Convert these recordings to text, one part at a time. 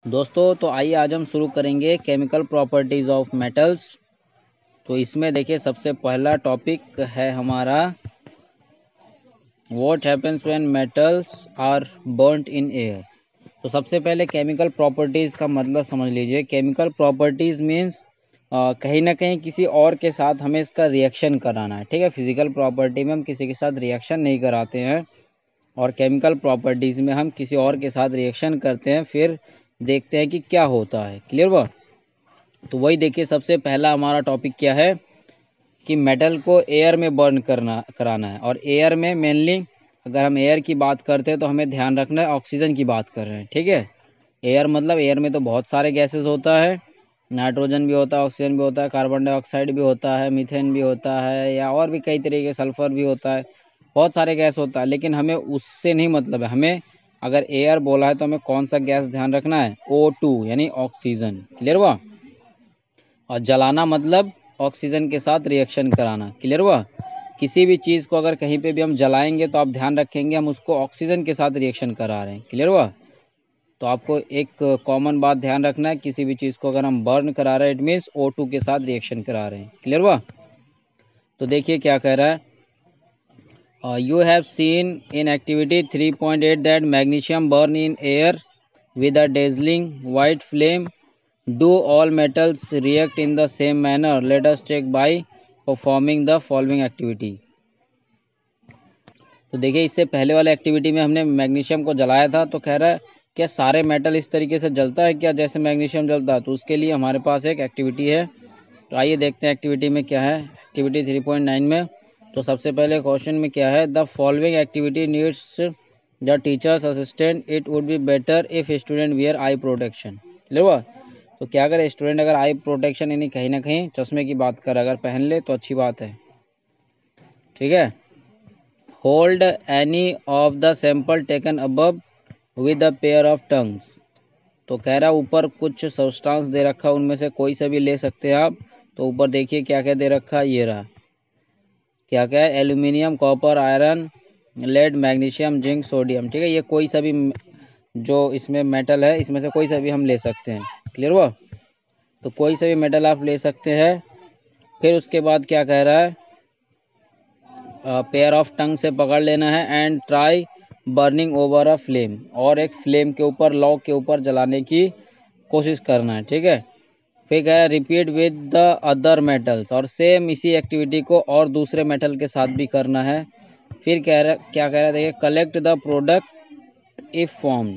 दोस्तों तो आइए आज हम शुरू करेंगे केमिकल प्रॉपर्टीज ऑफ मेटल्स। तो इसमें देखिए सबसे पहला टॉपिक है हमारा what happens when metals are burned in air. तो सबसे पहले केमिकल प्रॉपर्टीज का मतलब समझ लीजिए। केमिकल प्रॉपर्टीज मीन्स कहीं ना कहीं किसी और के साथ हमें इसका रिएक्शन कराना है। ठीक है, फिजिकल प्रॉपर्टी में हम किसी के साथ रिएक्शन नहीं कराते हैं और केमिकल प्रॉपर्टीज में हम किसी और के साथ रिएक्शन करते हैं, फिर देखते हैं कि क्या होता है। क्लियर हुआ? तो वही देखिए, सबसे पहला हमारा टॉपिक क्या है कि मेटल को एयर में बर्न कराना है। और एयर में मेनली अगर हम एयर की बात करते हैं तो हमें ध्यान रखना है ऑक्सीजन की बात कर रहे हैं। ठीक है, एयर मतलब एयर में तो बहुत सारे गैसेस होता है, नाइट्रोजन भी होता है, ऑक्सीजन भी होता है, कार्बन डाइऑक्साइड भी होता है, मीथेन भी होता है, या और भी कई तरीके, सल्फर भी होता है, बहुत सारे गैस होता है। लेकिन हमें उससे नहीं मतलब है। हमें अगर एयर बोला है तो हमें कौन सा गैस ध्यान रखना है? O2 यानी ऑक्सीजन। क्लियर हुआ? और जलाना मतलब ऑक्सीजन के साथ रिएक्शन कराना। क्लियर हुआ? किसी भी चीज़ को अगर कहीं पे भी हम जलाएंगे तो आप ध्यान रखेंगे हम उसको ऑक्सीजन के साथ रिएक्शन करा रहे हैं। क्लियर हुआ? तो आपको एक कॉमन बात ध्यान रखना है, किसी भी चीज़ को अगर हम बर्न करा रहे हैं इट मीन्स O2 के साथ रिएक्शन करा रहे हैं। क्लियर हुआ? तो देखिए क्या कह रहा है, you have seen in activity 3.8 that magnesium burn in air with a dazzling white flame. Do all metals react in the same manner? Let us check by performing the following activities. तो देखिए, इससे पहले वाले activity में हमने magnesium को जलाया था, तो कह रहा है क्या सारे मेटल इस तरीके से जलता है क्या जैसे मैग्नीशियम जलता है? तो उसके लिए हमारे पास एक एक्टिविटी है। तो आइए देखते हैं एक्टिविटी में क्या है। एक्टिविटी 3.9 में तो सबसे पहले क्वेश्चन में क्या है, the following activity needs the teachers assistant, it would be better if student wear I protection. Clear हुआ? तो क्या करे स्टूडेंट अगर आई प्रोटेक्शन यानी कहीं ना कहीं चश्मे की बात कर अगर पहन ले तो अच्छी बात है। ठीक है, hold any of the sample taken above with a pair of tongues. तो कह रहा ऊपर कुछ सब्सटेंस दे रखा, उनमें से कोई सा भी ले सकते हैं आप। तो ऊपर देखिए क्या क्या दे रखा, ये रहा क्या क्या है, aluminium, copper, iron, lead, magnesium, zinc, sodium. ठीक है, ये कोई सा भी जो इसमें मेटल है इसमें से कोई सा भी हम ले सकते हैं। क्लियर हुआ? तो कोई सा भी मेटल आप ले सकते हैं। फिर उसके बाद क्या कह रहा है, पेयर ऑफ टंग से पकड़ लेना है and try burning over a flame, और एक फ्लेम के ऊपर, लॉग के ऊपर जलाने की कोशिश करना है। ठीक है, फिर कह रहा है repeat with the other metals, और सेम इसी एक्टिविटी को और दूसरे मेटल के साथ भी करना है। फिर कह रहा क्या कह रहा है, देखिए collect the product if form.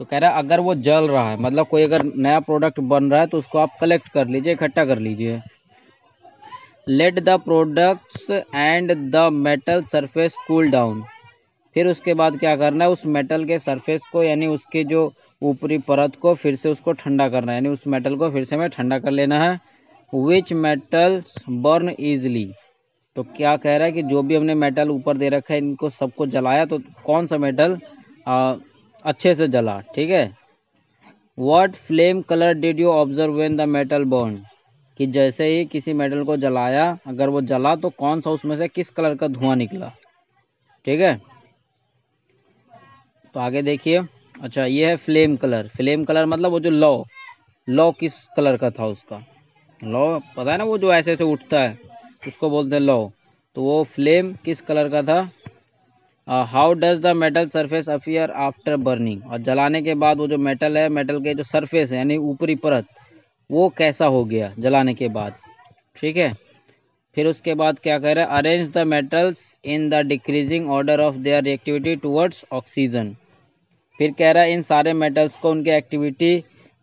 तो कह रहा है अगर वो जल रहा है मतलब कोई अगर नया प्रोडक्ट बन रहा है तो उसको आप कलेक्ट कर लीजिए, इकट्ठा कर लीजिए। Let the products and the metal surface cool down. फिर उसके बाद क्या करना है, उस मेटल के सरफेस को यानी उसके जो ऊपरी परत को फिर से उसको ठंडा करना है, यानी उस मेटल को फिर से हमें ठंडा कर लेना है। विच मेटल्स बर्न ईजिली। तो क्या कह रहा है कि जो भी हमने मेटल ऊपर दे रखा है इनको सबको जलाया तो कौन सा मेटल अच्छे से जला। ठीक है, what flame colour did you observe when the metal burn. कि जैसे ही किसी मेटल को जलाया अगर वो जला तो कौन सा उसमें से किस कलर का धुआं निकला। ठीक है, तो आगे देखिए। अच्छा, ये है फ्लेम कलर। फ्लेम कलर मतलब वो जो लौ किस कलर का था उसका, लौ पता है ना, वो जो ऐसे ऐसे उठता है उसको बोलते हैं लौ। तो वो फ्लेम किस कलर का था। How does the metal surface appear after burning. और जलाने के बाद वो जो मेटल है, मेटल के जो सरफेस है यानी ऊपरी परत, वो कैसा हो गया जलाने के बाद। ठीक है, फिर उसके बाद क्या कह रहा है, arrange the metals in the decreasing order of their reactivity towards oxygen. फिर कह रहा है इन सारे मेटल्स को उनके एक्टिविटी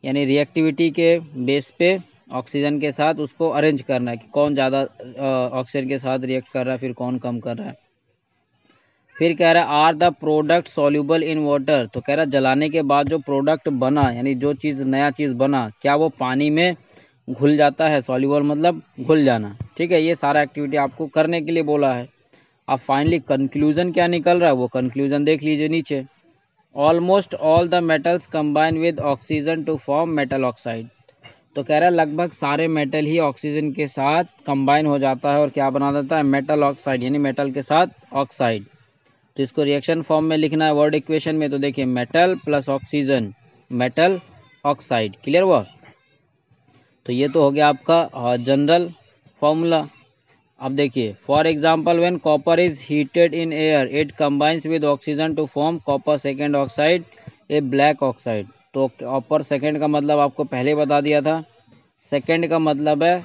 यानी रिएक्टिविटी के बेस पे ऑक्सीजन के साथ उसको अरेंज करना है कि कौन ज़्यादा ऑक्सीजन के साथ रिएक्ट कर रहा है, फिर कौन कम कर रहा है। फिर कह रहा है are the product soluble in water. तो कह रहा है जलाने के बाद जो प्रोडक्ट बना यानी जो चीज़ नया चीज़ बना क्या वो पानी में घुल जाता है। सॉल्यूबल मतलब घुल जाना। ठीक है, ये सारा एक्टिविटी आपको करने के लिए बोला है। अब फाइनली कंक्लूजन क्या निकल रहा है वो कंक्लूजन देख लीजिए नीचे। Almost all the metals combine with oxygen to form metal oxide. तो कह रहा है लगभग सारे मेटल ही ऑक्सीजन के साथ कंबाइन हो जाता है और क्या बना देता है, मेटल ऑक्साइड यानी मेटल के साथ ऑक्साइड। तो इसको रिएक्शन फॉर्म में लिखना है वर्ड इक्वेशन में। तो देखिए metal plus oxygen, metal oxide. Clear हुआ? तो ये तो हो गया आपका जनरल फॉर्मूला। अब देखिए, for example when copper is heated in air it combines with oxygen to form copper second oxide a black oxide. तो कॉपर सेकेंड का मतलब आपको पहले बता दिया था। सेकेंड का मतलब है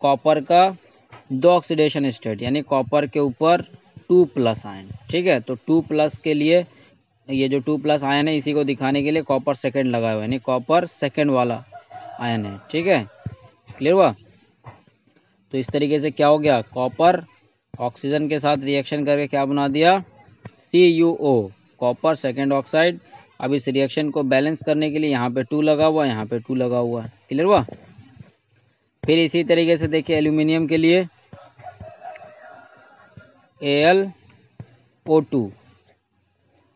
कॉपर का दो ऑक्सीडेशन स्टेट, यानी कॉपर के ऊपर 2+ आयन। ठीक है, तो 2+ के लिए ये जो 2+ आयन है इसी को दिखाने के लिए कॉपर सेकेंड लगा हुआ है, यानी कॉपर सेकेंड वाला आयन है। ठीक है, क्लियर हुआ? तो इस तरीके से क्या हो गया, कॉपर ऑक्सीजन के साथ रिएक्शन करके क्या बना दिया, CuO, कॉपर सेकेंड ऑक्साइड। अब इस रिएक्शन को बैलेंस करने के लिए यहाँ पे 2 लगा हुआ है, यहाँ पे 2 लगा हुआ है। क्लियर हुआ? फिर इसी तरीके से देखिए एल्यूमिनियम के लिए AlO2,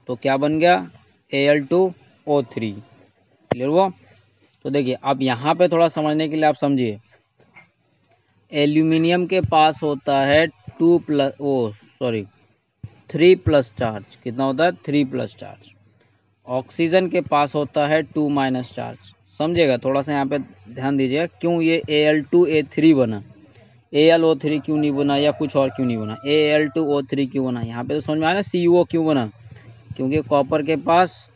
तो क्या बन गया, Al2O3। क्लियर हुआ? तो देखिए अब यहाँ पे थोड़ा समझने के लिए आप समझिए, एल्यूमिनियम के पास होता है 3+ चार्ज। कितना होता है, 3+ चार्ज। ऑक्सीजन के पास होता है 2- चार्ज। समझिएगा, थोड़ा सा यहाँ पे ध्यान दीजिएगा, क्यों ये Al2A3 बना, AlO3 क्यों नहीं बना, या कुछ और क्यों नहीं बना, Al2O3 क्यों बना। यहाँ पे तो समझ में आया ना, CuO क्यों बना, क्योंकि कॉपर के पास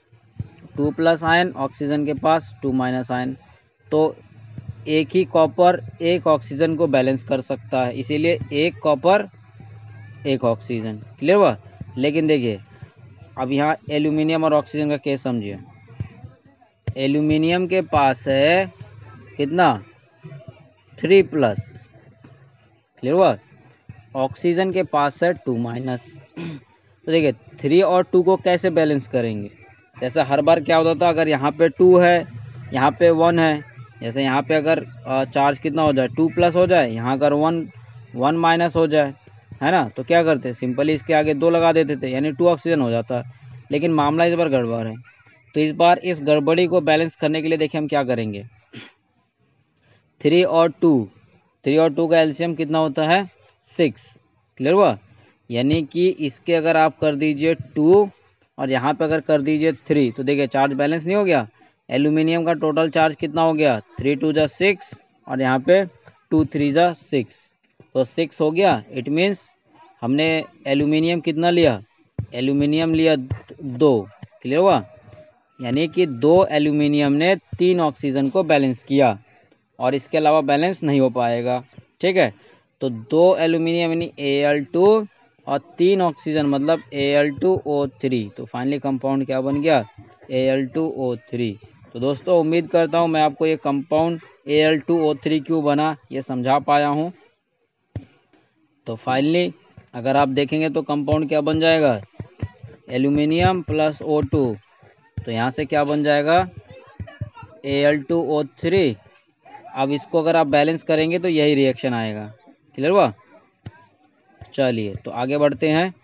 2+ आयन, ऑक्सीजन के पास 2- आयन, तो एक ही कॉपर एक ऑक्सीजन को बैलेंस कर सकता है, इसीलिए एक कॉपर एक ऑक्सीजन। क्लियर हुआ? लेकिन देखिए अब यहाँ एल्यूमिनियम और ऑक्सीजन का केस समझिए। एल्यूमिनियम के पास है कितना, 3+। क्लियर हुआ? ऑक्सीजन के पास है 2-। तो देखिए 3 और 2 को कैसे बैलेंस करेंगे, जैसे हर बार क्या होता था, अगर यहाँ पे 2 है यहाँ पे 1 है, जैसे यहाँ पे अगर चार्ज कितना हो जाए, 2+ हो जाए, यहाँ अगर 1 हो जाए, है ना, तो क्या करते, सिंपली इसके आगे 2 लगा देते थे, यानी 2 ऑक्सीजन हो जाता। लेकिन मामला इस बार गड़बड़ है, तो इस बार इस गड़बड़ी को बैलेंस करने के लिए देखिए हम क्या करेंगे, 3 और 2 का एलसीएम कितना होता है, 6। क्लियर हुआ? यानी कि इसके अगर आप कर दीजिए 2 और यहाँ पे अगर कर दीजिए 3, तो देखिए चार्ज बैलेंस नहीं हो गया। एल्यूमिनियम का टोटल चार्ज कितना हो गया, 3×2 = 6 और यहाँ पे 2×3 = 6, तो 6 हो गया। इट मीन्स हमने एल्यूमिनियम कितना लिया, एल्यूमिनियम लिया 2। क्लियर हुआ? यानी कि 2 एल्यूमिनियम ने 3 ऑक्सीजन को बैलेंस किया, और इसके अलावा बैलेंस नहीं हो पाएगा। ठीक है, तो 2 एल्यूमिनियम यानी Al2 और 3 ऑक्सीजन मतलब Al2O3, तो फाइनली कंपाउंड क्या बन गया, Al2O3। तो दोस्तों उम्मीद करता हूँ मैं आपको ये कंपाउंड Al2O3 क्यों बना ये समझा पाया हूँ। तो फाइनली अगर आप देखेंगे तो कंपाउंड क्या बन जाएगा, एल्यूमिनियम प्लस O2, तो यहाँ से क्या बन जाएगा, Al2O3। अब इसको अगर आप बैलेंस करेंगे तो यही रिएक्शन आएगा। क्लियर हुआ? चलिए तो आगे बढ़ते हैं।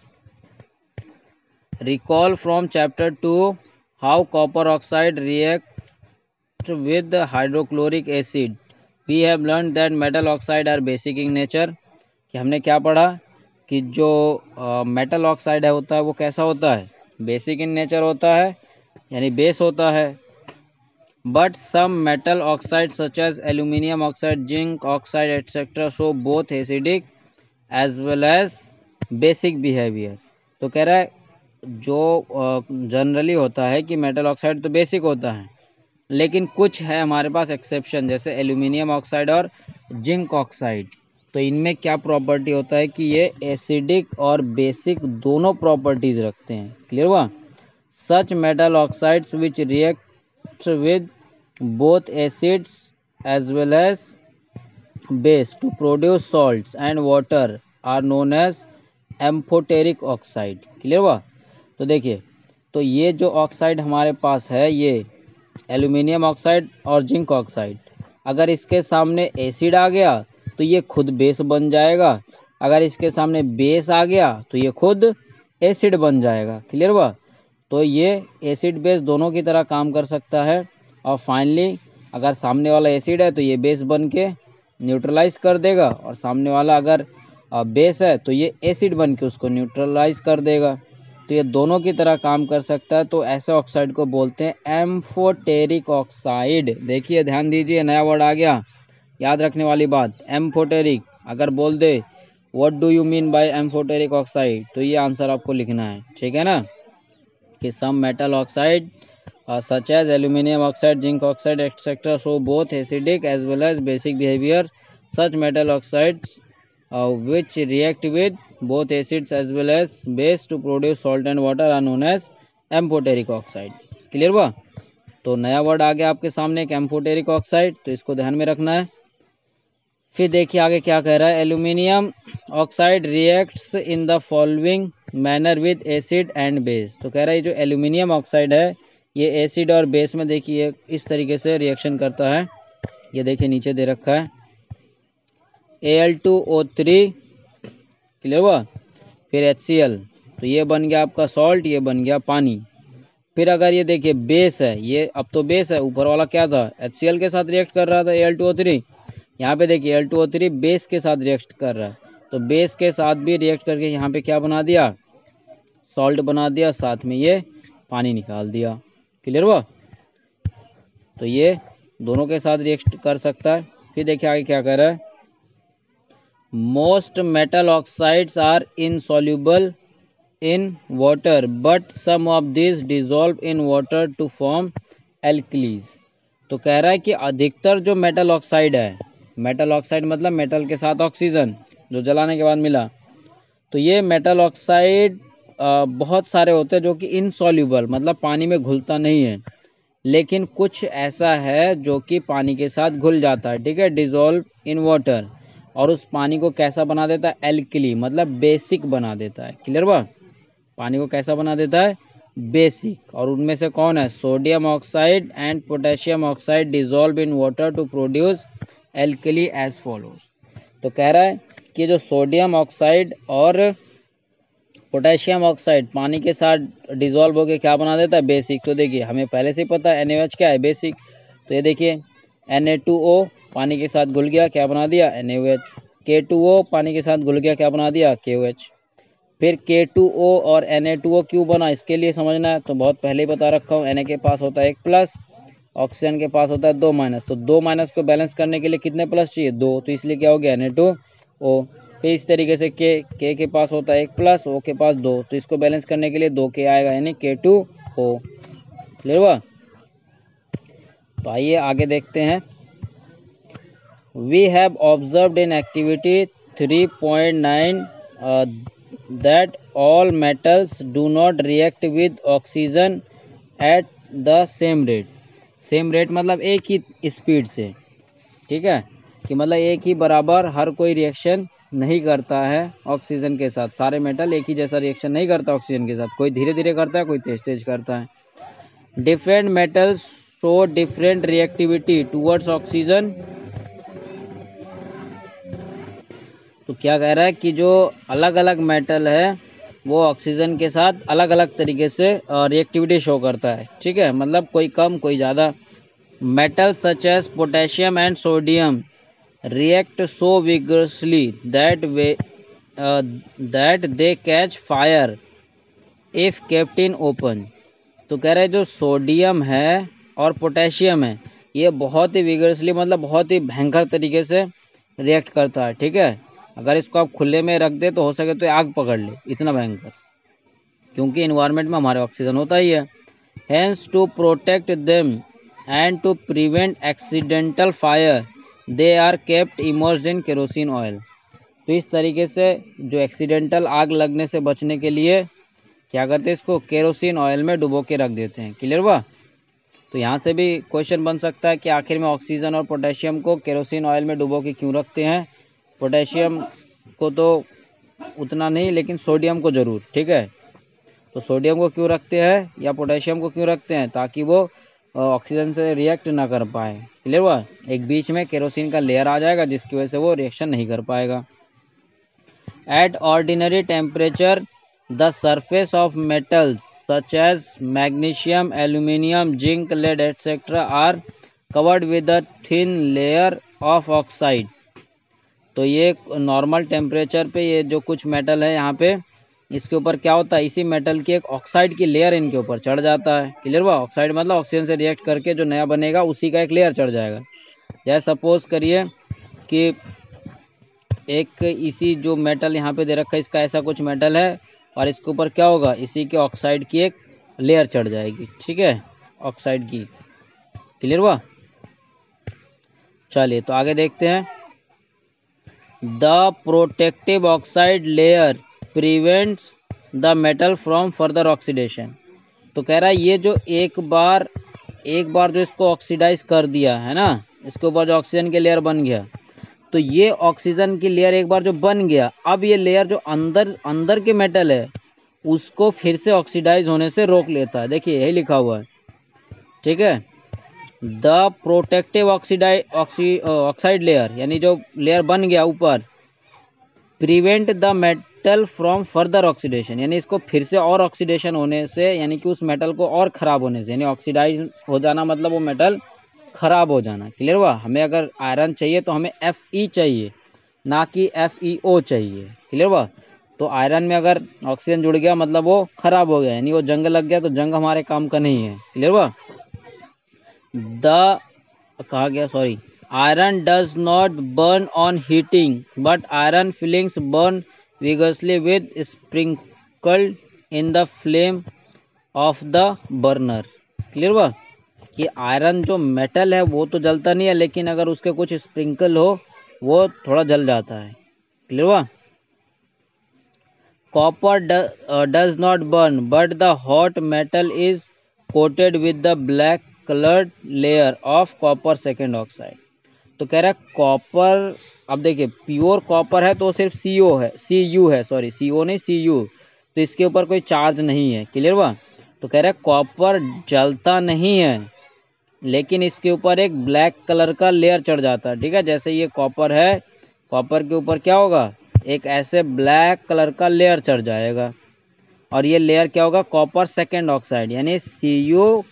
Recall from chapter 2 how copper oxide react with hydrochloric acid we have learn that metal oxide are basic in nature. कि हमने क्या पढ़ा कि जो मेटल ऑक्साइड है होता है वो कैसा होता है, बेसिक इन नेचर होता है, यानी बेस होता है। But some metal oxides such as aluminium oxide, zinc oxide etc. show both acidic as well as basic behavior। तो कह रहा है जो जनरली होता है कि मेटल ऑक्साइड तो बेसिक होता है, लेकिन कुछ है हमारे पास एक्सेप्शन, जैसे एल्यूमिनियम ऑक्साइड और जिंक ऑक्साइड। तो इनमें क्या प्रॉपर्टी होता है कि ये एसिडिक और बेसिक दोनों प्रॉपर्टीज रखते हैं। क्लियर हुआ? Such metal oxides which react with both acids as well as base to produce salts and water are known as amphoteric oxide। Clear हुआ? तो देखिए, तो ये जो ऑक्साइड हमारे पास है, ये एल्यूमिनियम ऑक्साइड और जिंक ऑक्साइड, अगर इसके सामने एसिड आ गया तो ये खुद बेस बन जाएगा, अगर इसके सामने बेस आ गया तो ये खुद एसिड बन जाएगा। क्लियर हुआ? तो ये एसिड बेस दोनों की तरह काम कर सकता है, और फाइनली अगर सामने वाला एसिड है तो ये बेस बन के न्यूट्रलाइज कर देगा, और सामने वाला अगर बेस है तो ये एसिड बन के उसको न्यूट्रलाइज कर देगा। तो ये दोनों की तरह काम कर सकता है, तो ऐसे ऑक्साइड को बोलते हैं एम्फोटेरिक ऑक्साइड। देखिए ध्यान दीजिए, नया वर्ड आ गया, याद रखने वाली बात, एम्फोटेरिक। अगर बोल दे what do you mean by amphoteric oxide, तो ये आंसर आपको लिखना है, ठीक है ना, कि some metal oxide such as aluminum oxide, zinc oxide, etc. show both acidic as well as basic behavior. Such metal oxides which react with both acids as well as base to produce salt and water are known as amphoteric oxide. Clear हुआ? तो नया word आ गया आपके सामने, एक amphoteric oxide, तो इसको ध्यान में रखना है। फिर देखिए आगे क्या कह रहा है, aluminium oxide reacts in the following manner with acid and base. तो कह रहा है जो एल्यूमिनियम ऑक्साइड है ये एसिड और बेस में देखिए इस तरीके से रिएक्शन करता है। ये देखिए नीचे दे रखा है Al2O3, क्लियर हुआ, फिर HCl, तो ये बन गया आपका सॉल्ट, ये बन गया पानी। फिर अगर ये देखिए बेस है, ये अब तो बेस है, ऊपर वाला क्या था, HCl के साथ रिएक्ट कर रहा था Al2O3, यहाँ पे देखिए Al2O3 बेस के साथ रिएक्ट कर रहा है, तो बेस के साथ भी रिएक्ट करके यहाँ पे क्या बना दिया, सॉल्ट बना दिया, साथ में ये पानी निकाल दिया। क्लियर हुआ? तो ये दोनों के साथ रिएक्ट कर सकता है। फिर देखिए आगे क्या कर रहा है, most metal oxides are insoluble in water but some of this dissolve in water to form alkalis. तो कह रहा है कि अधिकतर जो मेटल ऑक्साइड है, मेटल ऑक्साइड मतलब मेटल के साथ ऑक्सीजन जो जलाने के बाद मिला, तो ये मेटल ऑक्साइड बहुत सारे होते हैं जो कि इनसॉल्युबल मतलब पानी में घुलता नहीं है, लेकिन कुछ ऐसा है जो कि पानी के साथ घुल जाता है, ठीक है, डिजोल्व इन वाटर, और उस पानी को कैसा बना देता है, एल्कली मतलब बेसिक बना देता है। क्लियर हुआ? पानी को कैसा बना देता है, बेसिक। और उनमें से कौन है, sodium oxide and potassium oxide dissolve in water to produce alkali as follows. तो कह रहा है कि जो सोडियम ऑक्साइड और पोटेशियम ऑक्साइड पानी के साथ डिजोल्व होकर क्या बना देता है, बेसिक। तो देखिए हमें पहले से ही पता है NaOH क्या है, बेसिक। तो ये देखिए Na2O पानी के साथ घुल गया, क्या बना दिया, NaOH। K2O पानी के साथ घुल गया, क्या बना दिया, KOH। फिर K2O और Na2O क्यों बना, इसके लिए समझना है, तो बहुत पहले ही बता रखा हूँ, Na के पास होता है 1 प्लस, ऑक्सीजन के पास होता है 2 माइनस, तो 2 माइनस को बैलेंस करने के लिए कितने प्लस चाहिए, 2, तो इसलिए क्या हो गया, Na2O। फिर इस तरीके से K के पास होता है 1 प्लस, O के पास 2, तो इसको बैलेंस करने के लिए 2K आएगा, यानी K2O। क्लियर हुआ? तो आइए आगे देखते हैं। We have observed in activity 3.9 that all metals do not react with oxygen at the same rate। Same rate मतलब एक ही स्पीड से, ठीक है, कि मतलब एक ही बराबर हर कोई रिएक्शन नहीं करता है ऑक्सीजन के साथ। सारे मेटल एक ही जैसा रिएक्शन नहीं करता ऑक्सीजन के साथ, कोई धीरे धीरे करता है, कोई तेज तेज करता है। Different metals show different reactivity towards oxygen. तो क्या कह रहा है कि जो अलग अलग मेटल है वो ऑक्सीजन के साथ अलग अलग तरीके से रिएक्टिविटी शो करता है, ठीक है, मतलब कोई कम कोई ज़्यादा। Metal such as potassium and sodium react so vigorously that they catch fire if kept in open। तो कह रहे हैं जो सोडियम है और पोटेशियम है ये बहुत ही विगरसली मतलब बहुत ही भयंकर तरीके से रिएक्ट करता है, ठीक है। अगर इसको आप खुले में रख दे तो हो सके तो आग पकड़ ले, इतना भयंकर, क्योंकि इन्वायरमेंट में हमारे ऑक्सीजन होता ही है। Hence to protect them and to prevent accidental fire they are kept immersed in kerosene oil. तो इस तरीके से जो एक्सीडेंटल आग लगने से बचने के लिए क्या करते हैं, इसको केरोसिन ऑयल में डुबो के रख देते हैं। क्लियर हुआ? तो यहाँ से भी क्वेश्चन बन सकता है कि आखिर में ऑक्सीजन और पोटेशियम को केरोसिन ऑयल में डुबो के क्यों रखते हैं। पोटेशियम को तो उतना नहीं, लेकिन सोडियम को ज़रूर, ठीक है। तो सोडियम को क्यों रखते हैं या पोटेशियम को क्यों रखते हैं, ताकि वो ऑक्सीजन से रिएक्ट ना कर पाए। क्लियर हुआ? एक बीच में केरोसिन का लेयर आ जाएगा जिसकी वजह से वो रिएक्शन नहीं कर पाएगा। At ordinary temperature the surface of metals such as magnesium, aluminium, zinc, lead etcetera are covered with a thin layer of oxide. तो ये नॉर्मल टेम्परेचर पे ये जो कुछ मेटल है यहाँ पे इसके ऊपर क्या होता है, इसी मेटल की एक ऑक्साइड की लेयर इनके ऊपर चढ़ जाता है। क्लियर हुआ? ऑक्साइड मतलब ऑक्सीजन से रिएक्ट करके जो नया बनेगा उसी का एक लेयर चढ़ जाएगा। जैसे सपोज करिए कि एक इसी जो मेटल यहाँ पे दे रखा है इसका ऐसा कुछ मेटल है और इसके ऊपर क्या होगा, इसी के ऑक्साइड की एक लेयर चढ़ जाएगी। ठीक है, ऑक्साइड की। क्लियर हुआ? चलिए तो आगे देखते हैं। The protective oxide layer prevents the metal from further oxidation. तो कह रहा है ये जो एक बार जो इसको ऑक्सीडाइज कर दिया है ना, इसके ऊपर जो ऑक्सीजन की लेयर बन गया, तो ये ऑक्सीजन की लेयर एक बार जो बन गया, अब ये लेयर जो अंदर के मेटल है उसको फिर से ऑक्सीडाइज होने से रोक लेता है। देखिए यही लिखा हुआ है। ठीक है, द प्रोटेक्टिव ऑक्साइड लेयर, यानी जो लेयर बन गया ऊपर, prevent the metal from further oxidation, यानी इसको फिर से और ऑक्सीडेशन होने से, यानी कि उस मेटल को और ख़राब होने से, यानी ऑक्सीडाइज हो जाना मतलब वो मेटल ख़राब हो जाना। क्लियर हुआ? हमें अगर आयरन चाहिए तो हमें Fe चाहिए, ना कि FeO चाहिए। क्लियर हुआ? तो आयरन में अगर ऑक्सीजन जुड़ गया मतलब वो ख़राब हो गया, यानी वो जंग लग गया, तो जंग हमारे काम का नहीं है। क्लियर हुआ? कहा गया, sorry, iron does not burn on heating but iron filings burn vigorously with sprinkled in the flame of the burner. Clear हुआ? कि आयरन जो मेटल है वो तो जलता नहीं है, लेकिन अगर उसके कुछ स्प्रिंकल हो वो थोड़ा जल जाता है। क्लियर हुआ? Copper does not burn but the hot metal is coated with the black coloured layer of copper second oxide. तो कह रहा है कॉपर, अब देखिए प्योर कॉपर है तो सिर्फ Cu है, Co नहीं Cu, तो इसके ऊपर कोई चार्ज नहीं है। क्लियर हुआ? तो कह रहा है कॉपर जलता नहीं है, लेकिन इसके ऊपर एक ब्लैक कलर का लेयर चढ़ जाता है। ठीक है, जैसे ये कॉपर है, कॉपर के ऊपर क्या होगा, एक ऐसे ब्लैक कलर का लेयर चढ़ जाएगा, और ये लेयर क्या होगा, कॉपर सेकेंड ऑक्साइड, यानी Cu2+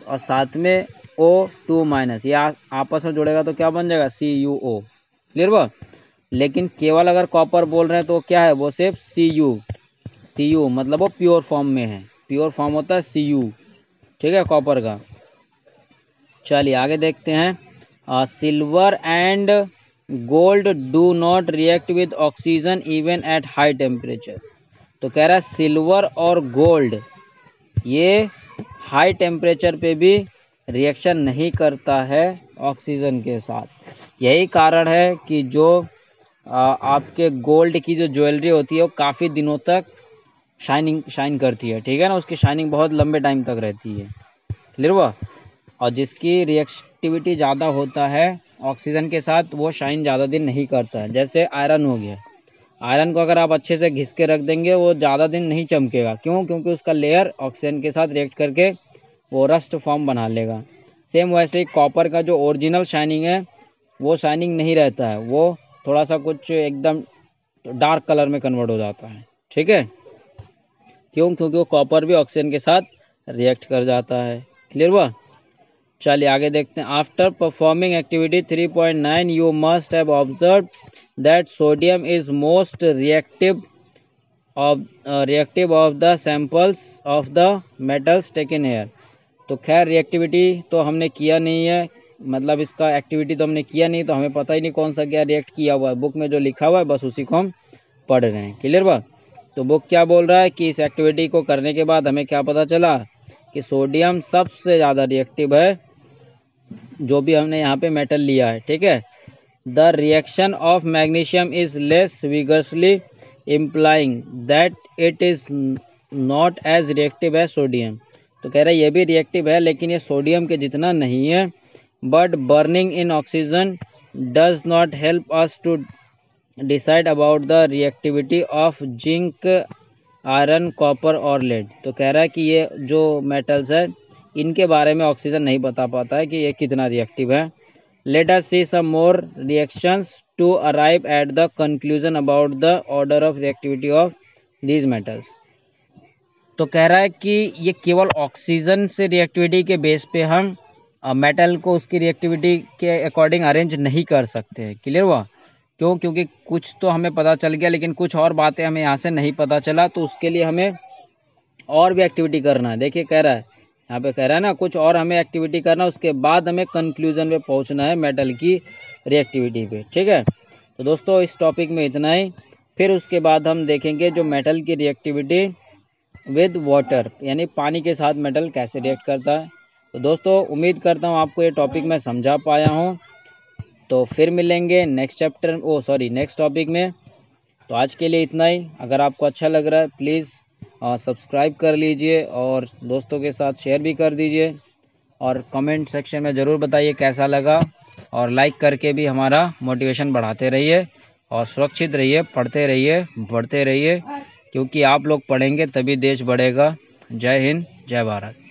और साथ में O2-, ये आपस में जुड़ेगा तो क्या बन जाएगा, CuO। क्लियर हुआ? लेकिन केवल अगर कॉपर बोल रहे हैं तो क्या है, वो सिर्फ Cu मतलब वो प्योर फॉर्म में है, प्योर फॉर्म होता है Cu। ठीक है, कॉपर का। चलिए आगे देखते हैं। Silver and gold do not react with oxygen even at high temperature. तो कह रहा है सिल्वर और गोल्ड ये हाई टेम्परेचर पे भी रिएक्शन नहीं करता है ऑक्सीजन के साथ। यही कारण है कि जो आपके गोल्ड की जो ज्वेलरी होती है वो काफ़ी दिनों तक शाइन करती है। ठीक है ना, उसकी शाइनिंग बहुत लंबे टाइम तक रहती है। क्लियर हुआ? और जिसकी रिएक्टिविटी ज़्यादा होता है ऑक्सीजन के साथ वो शाइन ज़्यादा दिन नहीं करता है। जैसे आयरन हो गया, आयरन को अगर आप अच्छे से घिस के रख देंगे वो ज़्यादा दिन नहीं चमकेगा। क्यों? क्योंकि उसका लेयर ऑक्सीजन के साथ रिएक्ट करके वो रस्ट फॉर्म बना लेगा। सेम वैसे ही कॉपर का जो ओरिजिनल शाइनिंग है वो शाइनिंग नहीं रहता है, वो थोड़ा सा कुछ एकदम डार्क कलर में कन्वर्ट हो जाता है। ठीक है, क्यों? क्योंकि वो कॉपर भी ऑक्सीजन के साथ रिएक्ट कर जाता है। क्लियर हुआ? चलिए आगे देखते हैं। After performing activity 3.9 you must have observe that sodium is most reactive of the samples of the metals taken air. तो खैर रिएक्टिविटी तो हमने किया नहीं है, मतलब इसका एक्टिविटी तो हमने किया नहीं, तो हमें पता ही नहीं कौन सा क्या रिएक्ट किया हुआ है। बुक में जो लिखा हुआ है बस उसी को हम पढ़ रहे हैं। क्लियर हुआ? तो बुक क्या बोल रहा है कि इस एक्टिविटी को करने के बाद हमें क्या पता चला कि सोडियम सबसे ज़्यादा रिएक्टिव है जो भी हमने यहाँ पे मेटल लिया है। ठीक है, the reaction of magnesium is less vigorously implying that it is not as reactive as sodium. तो कह रहा है ये भी रिएक्टिव है लेकिन ये सोडियम के जितना नहीं है। But burning in oxygen does not help us to decide about the reactivity of zinc, iron, copper और लेड। तो कह रहा है कि ये जो मेटल्स है इनके बारे में ऑक्सीजन नहीं बता पाता है कि ये कितना रिएक्टिव है। Let us see some more reactions to arrive at the conclusion about the order of reactivity of these metals. तो कह रहा है कि ये केवल ऑक्सीजन से रिएक्टिविटी के बेस पे हम मेटल को उसकी रिएक्टिविटी के अकॉर्डिंग अरेंज नहीं कर सकते हैं। क्लियर हुआ? क्यों? क्योंकि कुछ तो हमें पता चल गया लेकिन कुछ और बातें हमें यहाँ से नहीं पता चला, तो उसके लिए हमें और भी एक्टिविटी करना है। देखिए कह रहा है, यहाँ पे कह रहा है ना, कुछ और हमें एक्टिविटी करना है, उसके बाद हमें कंक्लूजन पे पहुंचना है मेटल की रिएक्टिविटी पे। ठीक है, तो दोस्तों इस टॉपिक में इतना ही। फिर उसके बाद हम देखेंगे जो मेटल की रिएक्टिविटी विद वाटर, यानी पानी के साथ मेटल कैसे रिएक्ट करता है। तो दोस्तों उम्मीद करता हूँ आपको ये टॉपिक मैं समझा पाया हूँ। तो फिर मिलेंगे नेक्स्ट टॉपिक में। तो आज के लिए इतना ही। अगर आपको अच्छा लग रहा है प्लीज़ सब्सक्राइब कर लीजिए और दोस्तों के साथ शेयर भी कर दीजिए, और कमेंट सेक्शन में ज़रूर बताइए कैसा लगा, और लाइक करके भी हमारा मोटिवेशन बढ़ाते रहिए। और सुरक्षित रहिए, पढ़ते रहिए, बढ़ते रहिए, क्योंकि आप लोग पढ़ेंगे तभी देश बढ़ेगा। जय हिंद, जय भारत।